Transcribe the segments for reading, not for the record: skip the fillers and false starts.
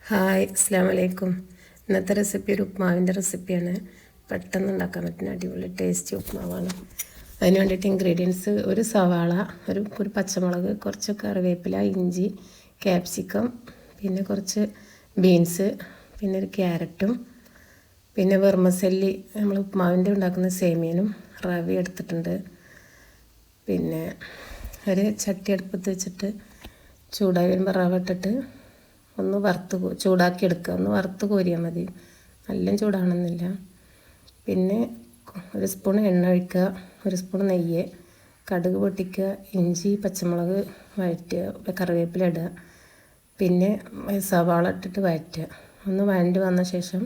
Hi അസ്സാം വലൈക്കും. ഇന്നത്തെ റെസിപ്പി ഒരു ഉപ്മാവിൻ്റെ റെസിപ്പിയാണ്. പെട്ടെന്ന് ഉണ്ടാക്കാൻ പറ്റുന്ന അടിപൊളി ടേസ്റ്റി ഉപ്മാവാണ്. അതിന് വേണ്ടിയിട്ട് ഇൻഗ്രീഡിയൻസ്: ഒരു സവാള, ഒരു പച്ചമുളക്, കുറച്ച് കറിവേപ്പില, ഇഞ്ചി, ക്യാപ്സിക്കം, പിന്നെ കുറച്ച് ബീൻസ്, പിന്നെ ഒരു ക്യാരറ്റും, പിന്നെ വെർമസല്ലി, നമ്മൾ ഉപ്മാവിൻ്റെ ഉണ്ടാക്കുന്ന സേമിയനും റവ എടുത്തിട്ടുണ്ട്. പിന്നെ ഒരു ചട്ടി അടുപ്പത്ത് വെച്ചിട്ട് ചൂടായി വരുമ്പോൾ റവ ഇട്ടിട്ട് ഒന്ന് ചൂടാക്കി എടുക്കുക. ഒന്ന് വറുത്ത് കോരിയാൽ മതി, നല്ല ചൂടാണെന്നില്ല. പിന്നെ ഒരു സ്പൂൺ എണ്ണ ഒഴിക്കുക, ഒരു സ്പൂൺ നെയ്യ്, കടുക് പൊട്ടിക്കുക, ഇഞ്ചി പച്ചമുളക് വഴറ്റുക, കറിവേപ്പില ഇടുക, പിന്നെ സവാള ഇട്ടിട്ട് വഴറ്റുക. ഒന്ന് വഴണ്ടി വന്ന ശേഷം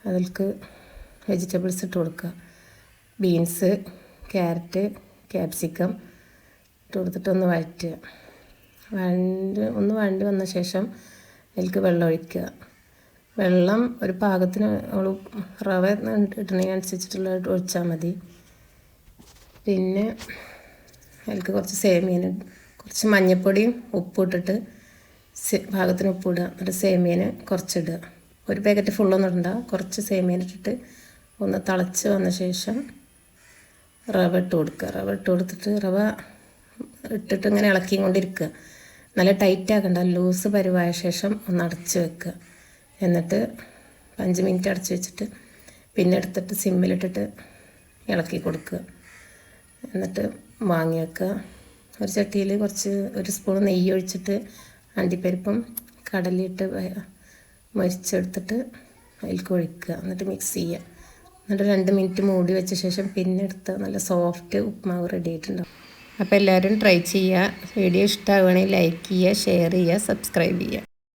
അതിലേക്ക് വെജിറ്റബിൾസ് ഇട്ട് കൊടുക്കുക. ബീൻസ്, ക്യാരറ്റ്, ക്യാപ്സിക്കം ഇട്ട് കൊടുത്തിട്ട് ഒന്ന് വഴറ്റുക. ഒന്ന് വഴണ്ടി വന്ന ശേഷം അതിലേക്ക് വെള്ളം ഒഴിക്കുക. വെള്ളം ഒരു പാകത്തിന് റവ ഇടുന്നതിനനുസരിച്ചിട്ടുള്ള ഒഴിച്ചാൽ മതി. പിന്നെ അതിലേക്ക് കുറച്ച് സേമിയന്, കുറച്ച് മഞ്ഞൾപ്പൊടിയും ഉപ്പും ഇട്ടിട്ട് പാകത്തിന് ഉപ്പിടുക. എന്നിട്ട് സേമിയന് കുറച്ചിടുക. ഒരു പാക്കറ്റ് ഫുള്ളൊന്നും ഇടണ്ട, കുറച്ച് സേമിയൻ ഇട്ടിട്ട് ഒന്ന് തിളച്ച് വന്ന ശേഷം റവ ഇട്ട് കൊടുക്കുക. റവ ഇട്ട് കൊടുത്തിട്ട് ഇട്ടിട്ട് ഇങ്ങനെ ഇളക്കിയും കൊണ്ടിരിക്കുക. നല്ല ടൈറ്റ് ആക്കണ്ട, ലൂസ് പരുവായ ശേഷം ഒന്ന് അടച്ച് വെക്കുക. എന്നിട്ട് 5 മിനിറ്റ് അടച്ച് വെച്ചിട്ട് പിന്നെ എടുത്തിട്ട് സിമ്മിലിട്ടിട്ട് ഇളക്കി കൊടുക്കുക. എന്നിട്ട് വാങ്ങി വെക്കുക. ഒരു ചട്ടിയിൽ ഒരു സ്പൂൺ നെയ്യ് ഒഴിച്ചിട്ട് അണ്ടിപ്പരിപ്പും കടലയിട്ട് മരിച്ചെടുത്തിട്ട് അതിലേക്ക് ഒഴിക്കുക. എന്നിട്ട് മിക്സ് ചെയ്യുക. എന്നിട്ട് 2 മിനിറ്റ് മൂടി വെച്ച ശേഷം പിന്നെ എടുത്ത് നല്ല സോഫ്റ്റ് ഉപ്മാവ് റെഡി ആയിട്ടുണ്ടാവും. അപ്പോൾ എല്ലാവരും ട്രൈ ചെയ്യുക. വീഡിയോ ഇഷ്ടമാവുകയാണെങ്കിൽ ലൈക്ക് ചെയ്യുക, ഷെയർ ചെയ്യുക, സബ്സ്ക്രൈബ് ചെയ്യുക.